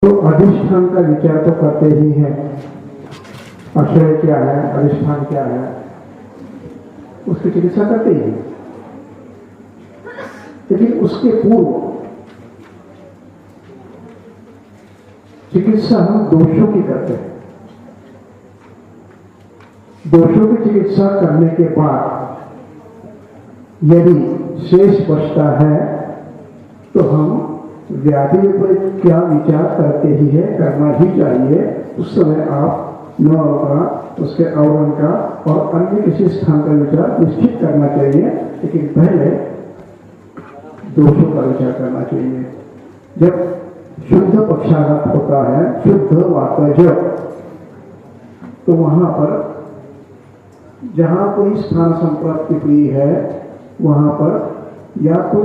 तो अधिष्ठान का विचार तो करते ही हैं। आश्रय क्या है, अधिष्ठान क्या है, उसकी चिकित्सा करते ही हैं। लेकिन उसके पूर्व चिकित्सा हम दोषों की करते हैं। दोषों की चिकित्सा करने के बाद यदि शेष बचता है तो हम व्याधि पर क्या विचार करते ही है, करना ही चाहिए। उस समय आप नव का, उसके आवरण का और अन्य किसी स्थान का विचार निश्चित करना चाहिए, लेकिन पहले दोषों का विचार करना चाहिए। जब शुद्ध पक्षाघात होता है, शुद्ध वातज, तो वहां पर जहां कोई स्थान संप्राप्ति हुई है वहां पर या तो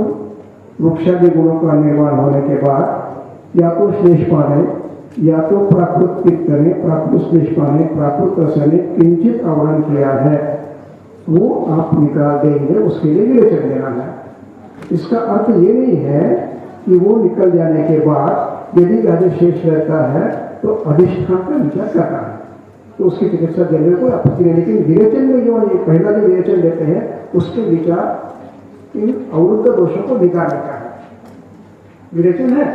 वृक्षादि गुणों का निर्माण होने के बाद या तो श्लेष पाने, या तो प्राकृत पित्त ने, प्राकृत श्लेष पाने, प्राकृत रस ने किंचित आवरण किया है, वो आप निकाल देंगे। उसके लिए विवेचन देना है। इसका अर्थ ये नहीं है कि वो निकल जाने के बाद यदि व्याधि शेष रहता है तो अधिष्ठान का विचार करना है, तो उसकी चिकित्सा देने में कोई आपत्ति नहीं। लेकिन विवेचन में जो ये पहला जो विवेचन देते हैं उसके विचार इन अवरुद्ध दोषों को निकालने का है। विवेचन है,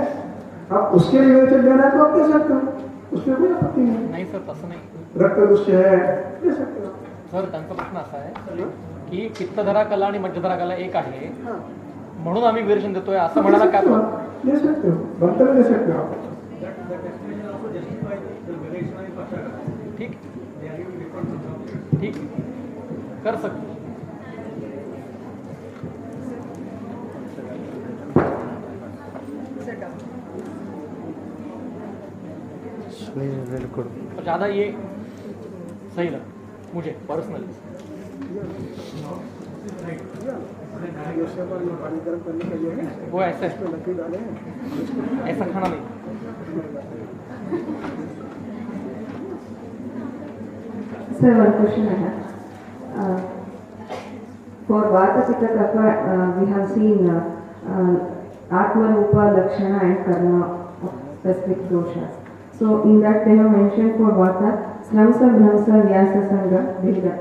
आप उसके लिए विवेचन देना है तो आप दे सकते हो, उसमें कोई आपत्ति नाही सर, तसं नाही। रक्त दुष्ट है, दे सकते हो सर। त्यांचा प्रश्न असा आहे की पित्तधरा कला आणि मध्यधरा कला एक आहे, म्हणून आम्ही विवेचन देतोय असं म्हणायला काय दे सकते हो, बनकर दे सकते हो आप। ठीक ठीक कर सकते। और ज़्यादा ये सही लगा मुझे पर्सनली। वो ऐसे ऐसा खाना नहीं। Sir, one question I have. For Vata Pitta Kapha, we have seen Atma Rupa, Lakshana and Karma of specific doshas. So in that they have mentioned for Vata, Sramsa, Brahmsa, Vyasa, Sangha, Veda,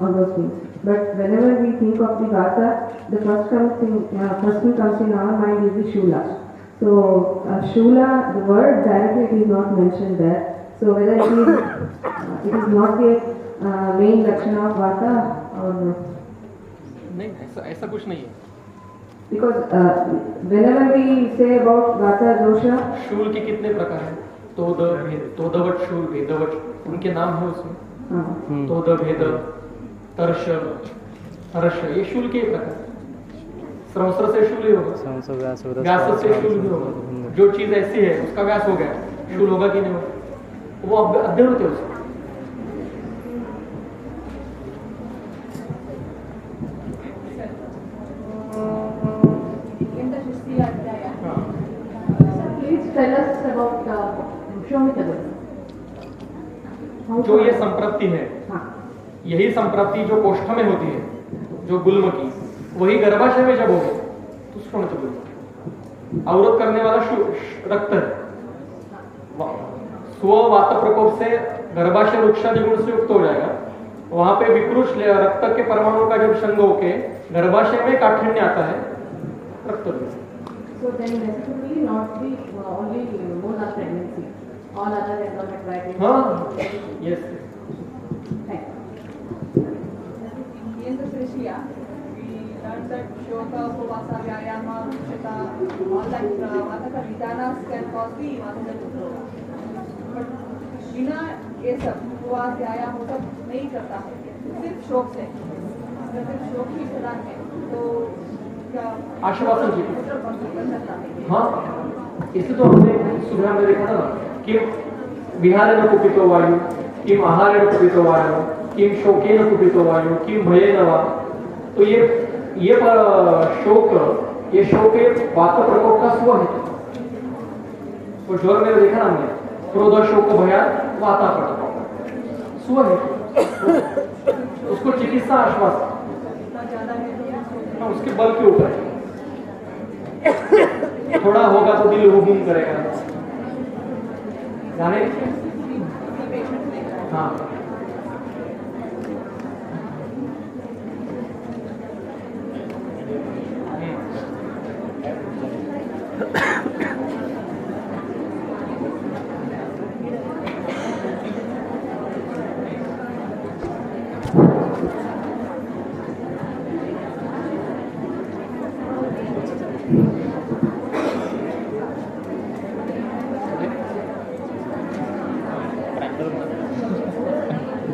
all those things. But whenever we think of the Vata, the first thing comes in our mind is the Shula. So Shula, the word directly is not mentioned there. So whether it is not the main Lakshana of Vata or not? नहीं, ऐसा कुछ नहीं है। Because whenever we say about Vata dosha, शूल के कितने प्रकार हैं? तोदवट शूल, भेदवट, उनके नाम है उसमें। तोद, भेद, तर्श, हर्ष, ये शूल के प्रकार। संवत्सर से शूल ही होगा, व्यास से शूल भी होगा। जो चीज ऐसी है उसका व्यास हो गया, शूल होगा कि नहीं होगा, वो अध्ययन होते हैं उसके। जो ये संप्रप्ति है, यही संप्रप्ति जो कोष्ठ में होती है, जो गुल्म की, वही गर्भाशय में जब होगी तो उसको नहीं गुल्म। अवरोध करने वाला रक्त है। स्ववात प्रकोप से गर्भाशय वृक्षादि गुण से युक्त हो जाएगा, वहां पे विकृष रक्त के परमाणु का जब संग होके गर्भाशय में काठिन्य आता है, रक्त। So then necessarily not the only molar pregnancy, all other endometritis. Yes. In the Srishya, we learned that Shoka, Upavasa, Vyayama, Ruchita, all that Vataka Vidanas can cause the Vataka Putroga. But बिना ये सब उपवास व्यायाम वो सब नहीं करता है, सिर्फ शोक से, अगर सिर्फ शोक ही प्रदान है तो क्या आश्वासन की सकता है? हाँ, इसलिए तो हमने सुबह में देखा था कि विहारेण कुपितो वायु, किम आहारेण कुपितो वायु, किम शोकेन कुपितो वायु, किम भयेन वा। तो ये शोक, ये शोक वात प्रकोप का स्व है। तो ज्वर में देखा हमने, क्रोध शोक भया वाता प्रकोप स्व है। उसको चिकित्सा आश्वासन उसके बल के ऊपर है। थोड़ा होगा तो दिल हुकुम करेगा, जाने हाँ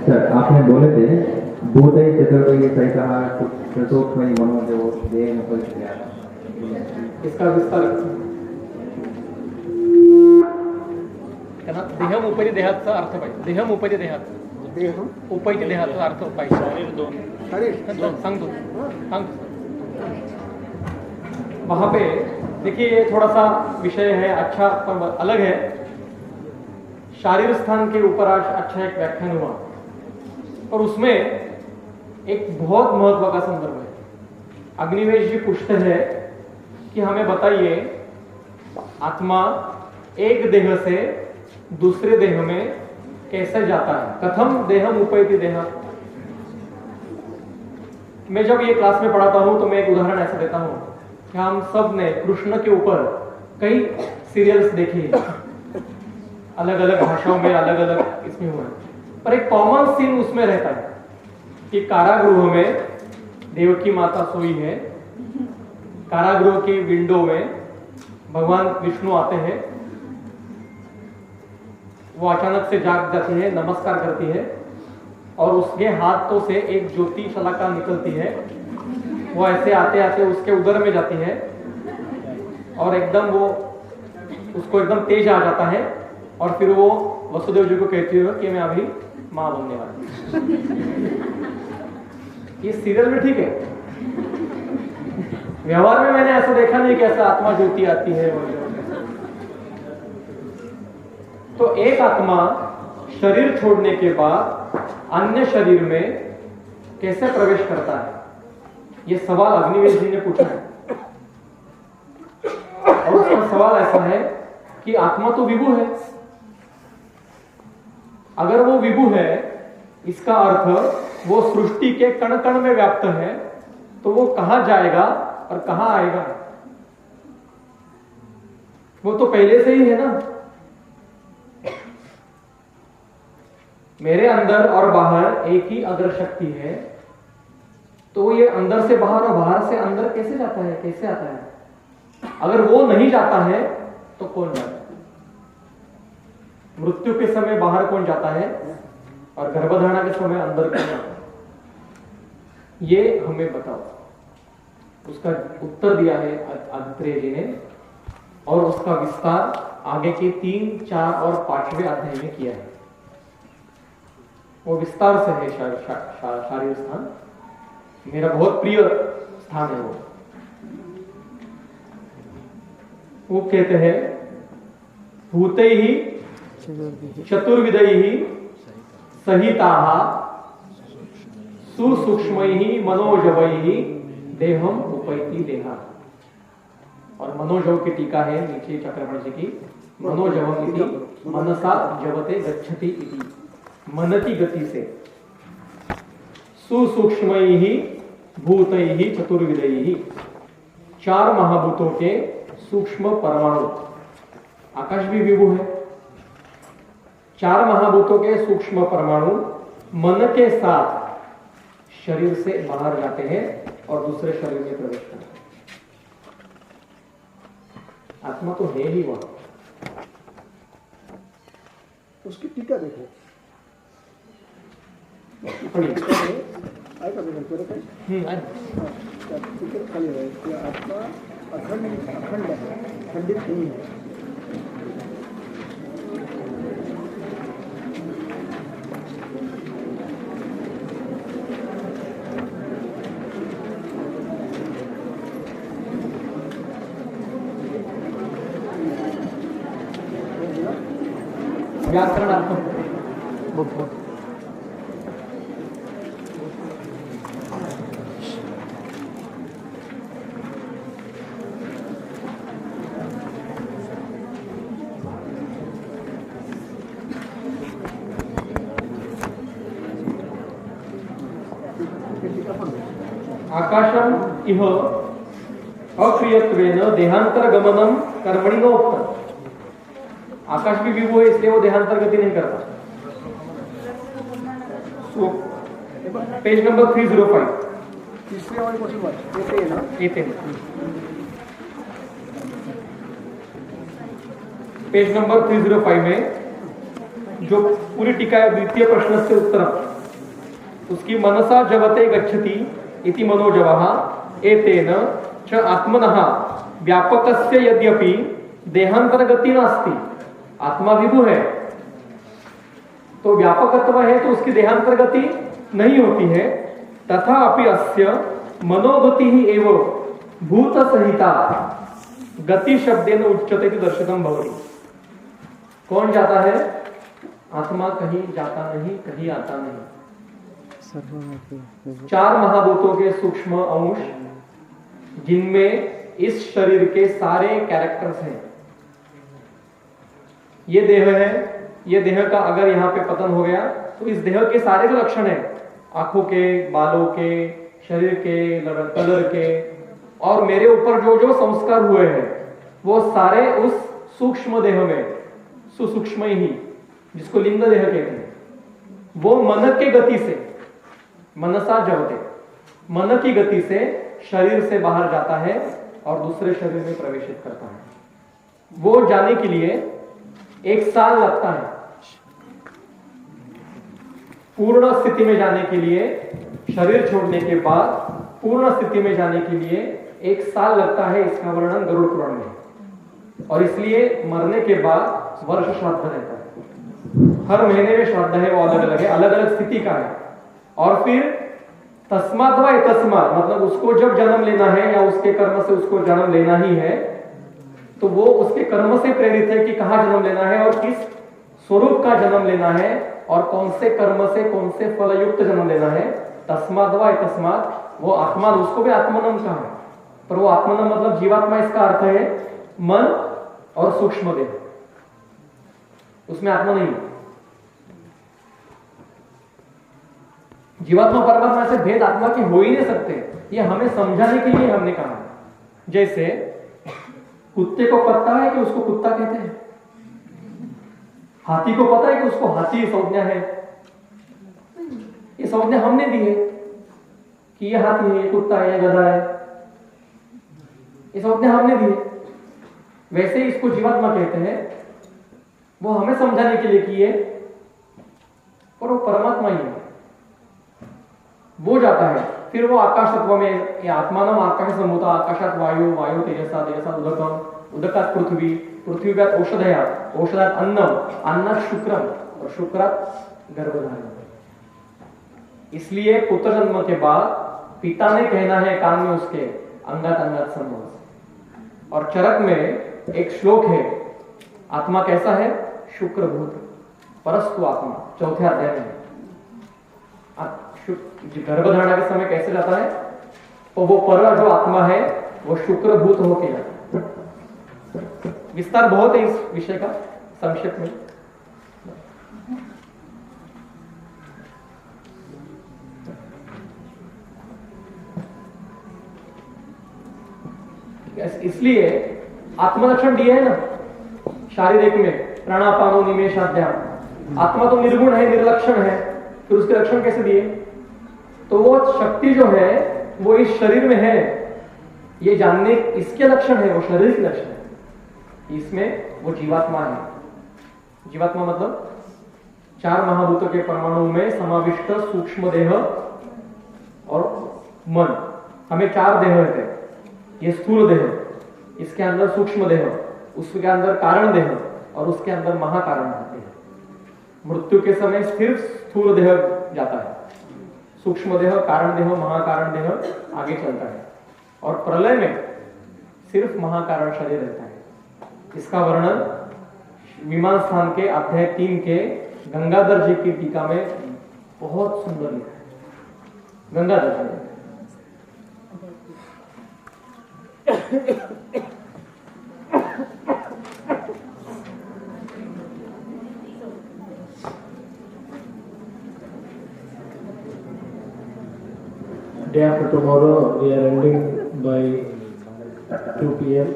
सर आपने बोले थे भूतई चतुर्भुज सहितः चतुर्थमयी मनोदेवो देह परिचय इसका विस्तार त्यांना देहम उपरी देहाचा अर्थ पाहिजे. देहम उपरी देहात उपैती देहाचा अर्थ पाहिजे. सांगतो वहां पे देखिए ये थोड़ा सा विषय है अच्छा पर अलग है. शारीर स्थान के ऊपर आज अच्छा एक व्याख्यान हुआ और उसमें एक बहुत महत्व का संदर्भ है. अग्निवेश जी पूछते हैं कि हमें बताइए आत्मा एक देह से दूसरे देह में कैसे जाता है. कथम देहम उपैति देह. मैं जब ये क्लास में पढ़ाता हूं तो मैं एक उदाहरण ऐसा देता हूं कि हम सब ने कृष्ण के ऊपर कई सीरियल्स देखे अलग अलग भाषाओं में अलग अलग इसमें हुआ है, पर एक कॉमन सीन उसमें रहता है कि कारागृह में देवकी माता सोई है. कारागृह की विंडो में भगवान विष्णु आते हैं. वो अचानक से जाग जाती है, नमस्कार करती है और उसके हाथों से एक ज्योति शलाका निकलती है. वो ऐसे आते आते उसके उदर में जाती है और एकदम वो उसको एकदम तेज आ जाता है और फिर वो वसुदेव जी को कहती है कि मैं अभी मां बनने वाली. ये सीरियल में ठीक है. व्यवहार में मैंने ऐसा देखा नहीं कि ऐसा आत्मा ज्योति आती है. तो एक आत्मा शरीर छोड़ने के बाद अन्य शरीर में कैसे प्रवेश करता है, ये सवाल अग्निवेश जी ने पूछा है. और उसका सवाल ऐसा है कि आत्मा तो विभु है. अगर वो विभु है इसका अर्थ वो सृष्टि के कण कण में व्याप्त है, तो वो कहां जाएगा और कहां आएगा. वो तो पहले से ही है ना. मेरे अंदर और बाहर एक ही अग्र शक्ति है, तो ये अंदर से बाहर और बाहर से अंदर कैसे जाता है, कैसे आता है. अगर वो नहीं जाता है तो कौन जाता है. मृत्यु के समय बाहर कौन जाता है और गर्भधारणा के समय अंदर कौन जाता है, ये हमें बताओ. उसका उत्तर दिया है आदित्य जी ने और उसका विस्तार आगे के 3, 4 और 5वें अध्याय में किया है. वो विस्तार से है. शारीर स्थान मेरा बहुत प्रिय स्थान है. वो कहते हैं भूते ही चतुर्विधि सहिताः सुसूक्ष्मैः मनोजवैः देहम उपैति देहा. और मनोजव की टीका है नीचे चक्रवर्ती जी की. मनोजवम इति मनसा जवते गच्छति इति. मन की गति से सुसूक्ष्मैः भूतैः चतुर्विधैः. 4 महाभूतों के सूक्ष्म परमाणु. आकाश भी विभु है. 4 महाभूतों के सूक्ष्म परमाणु मन के साथ शरीर से बाहर जाते हैं और दूसरे शरीर में प्रवेश करते हैं. आत्मा तो है ही वहां. उसकी टीका देखो. खाली है कि आत्मा अखंड है, खंडित नहीं है. व्याकरणात्मक आकाशम इह अक्रियत्वेन देहांतर गमनम कर्मणि नोक्तम। आकाश भी विभु है, इसलिए वो देहांतर गति नहीं करता। पेज नंबर 305 तीसरे वाले क्वेश्चन ये ना पेज नंबर 305 में जो पूरी टीका है द्वितीय प्रश्न से उत्तर, उसकी मनसा जवते गच्छति इति मनोजवः एतेन च आत्मनः व्यापकस्य यद्यपि देहांतरगति नास्ति। आत्मा विभु है तो व्यापकत्व है, तो उसकी देहांतरगति नहीं होती है। तथा अपि अस्य मनोगति ही एव भूत सहिता गति शब्देन उच्यते इति दर्शितम भवति। कौन जाता है? आत्मा कहीं जाता नहीं, कहीं आता नहीं। चार महाभूतों के सूक्ष्म अंश जिनमें इस शरीर के सारे कैरेक्टर्स हैं। ये देह है, ये देह का अगर यहाँ पे पतन हो गया तो इस देह के सारे जो लक्षण है, आंखों के, बालों के, शरीर के, कलर के, और मेरे ऊपर जो जो संस्कार हुए हैं वो सारे उस सूक्ष्म देह में, सुसूक्ष्म ही, जिसको लिंग देह कहते हैं, वो मन के गति से, मनसा जवते, मन की गति से शरीर से बाहर जाता है और दूसरे शरीर में प्रवेशित करता है। वो जाने के लिए 1 साल लगता है। पूर्ण स्थिति में जाने के लिए, शरीर छोड़ने के बाद पूर्ण स्थिति में जाने के लिए 1 साल लगता है। इसका वर्णन गरुड़ पुराण में। और इसलिए मरने के बाद वर्ष श्राद्ध रहता है। हर महीने में श्राद्ध है, वो अलग अलग है, अलग अलग स्थिति का है। और फिर तस्मात् वा एतस्मात्, मतलब उसको जब जन्म लेना है या उसके कर्म से उसको जन्म लेना ही है, तो वो उसके कर्म से प्रेरित है कि कहाँ जन्म लेना है और किस स्वरूप का जन्म लेना है और कौन से कर्म से कौन से फल युक्त जन्म लेना है। तस्मात् वा एतस्मात्, वो आत्मा, उसको भी आत्मनम कहा है, पर वो आत्मनम मतलब जीवात्मा, इसका अर्थ है मन और सूक्ष्म देह, उसमें आत्मा नहीं। जीवात्मा परमात्मा से भेद आत्मा के हो ही नहीं सकते, ये हमें समझाने के लिए हमने कहा। जैसे कुत्ते को पता है कि उसको कुत्ता कहते हैं, हाथी को पता है कि उसको हाथी संज्ञा है। ये संज्ञा हमने दी है कि ये हाथी है, ये कुत्ता है, ये गधा है, ये संज्ञा हमने दी है। वैसे इसको जीवात्मा कहते हैं, वो हमें समझाने के लिए किए, और वो परमात्मा ही है, वो जाता है। फिर वो आकाश तत्व में, आत्मानम आकाश संभूता, आकाशात वायु, वायु तेजसा, तेजसा उदकम, उदकात पृथ्वी, पृथ्वीगात औषधया, औषधात अन्नम, अन्नात शुक्रम, और शुक्रात गर्भधारण। इसलिए पुत्र जन्म के बाद पिता ने कहना है कान में उसके, अंगात अंगात संभव। और चरक में एक श्लोक है, आत्मा कैसा है? शुक्रभूत परस्तु आत्मा, चौथे अध्याय में। गर्भधारणा के समय कैसे जाता है? तो वो पर जो आत्मा है वो शुक्रभूत होके जाता है। विस्तार बहुत है इस विषय का, संक्षेप में। इसलिए आत्मलक्षण दिए है ना शारीरिक में, प्राणापानो निमेषाध्याम। आत्मा तो निर्गुण है, निर्लक्षण है, फिर उसके लक्षण कैसे दिए? तो वो शक्ति जो है वो इस शरीर में है, ये जानने इसके लक्षण है, वो शरीर के लक्षण है। इसमें वो जीवात्मा है। जीवात्मा मतलब 4 महाभूतों के परमाणु में समाविष्ट सूक्ष्म देह और मन। हमें 4 देह रहते हैं। ये स्थूल देह, इसके अंदर सूक्ष्म देह, उसके अंदर कारण देह, और उसके अंदर महाकारण होते हैं। मृत्यु के समय सिर्फ स्थूल देह जाता है, सूक्ष्म देह, कारण देह, महाकारण देह आगे चलता है, और प्रलय में सिर्फ महाकारण शरीर रहता है। इसका वर्णन मीमांसा के अध्याय 3 के गंगाधर जी की टीका में बहुत सुंदर लिखा है। गंगाधर जी Day after tomorrow, we are ending by 2 p.m.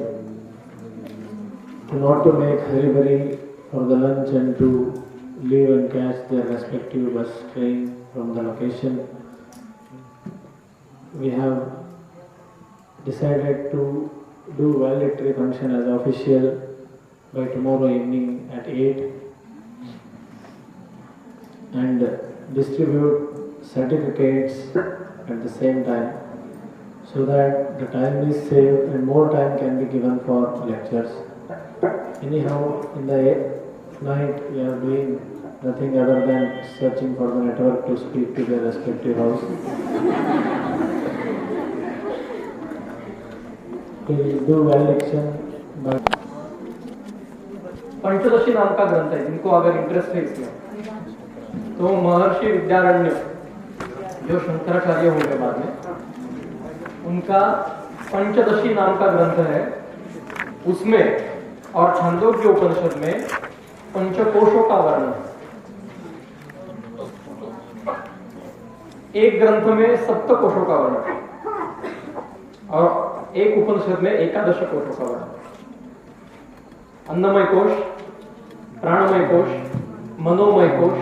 Not to make hurry for the lunch and to leave and catch their respective bus train from the location. We have decided to do valedictory function as official by tomorrow evening at 8 and distribute certificates at the same time so that the time is saved and more time can be given for lectures. Anyhow, in the night we are doing nothing other than searching for the network to speak to their respective house. We will do valediction but Panchadashi नाम का ग्रंथ है, जिनको अगर interest है इसमें तो महर्षि विद्यारण्य जो शंकराचार्य होंगे बाद में, उनका पंचदशी नाम का ग्रंथ है। उसमें और छांदोग्य उपनिषद में पंचकोशों का वर्णन है। एक ग्रंथ में सप्तकोशों का वर्णन है और एक उपनिषद में एकादश कोशों का वर्णन। अन्नमय कोश, प्राणमय कोश, मनोमय कोश,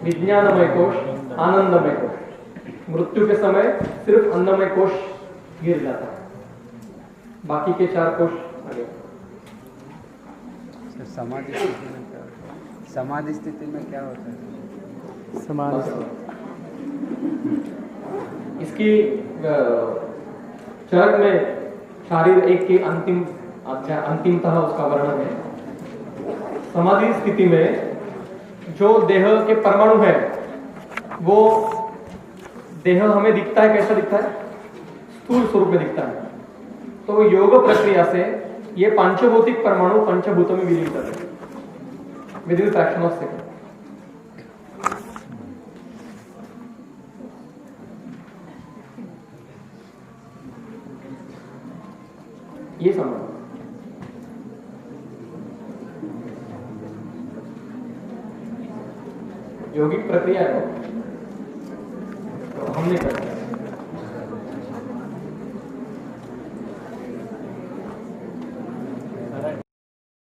विज्ञानमय कोश, आनंदमय कोश। मृत्यु के समय सिर्फ अन्नमय कोश गिर जाता है, बाकी के 4 कोश आगे। समाधि स्थिति में क्या होता है? समाधि इसकी चरक में शारीर एक के अंतिमतः उसका वर्णन है। समाधि स्थिति में जो देह के परमाणु है वो देह हमें दिखता है, कैसा दिखता है? स्थूल स्वरूप में दिखता है। तो योग प्रक्रिया से ये पांचभौतिक परमाणु पंचभूतों में विलीन करते हैं with in fraction of second. ये समझ योगिक प्रक्रिया है, तो हमने कर दिया।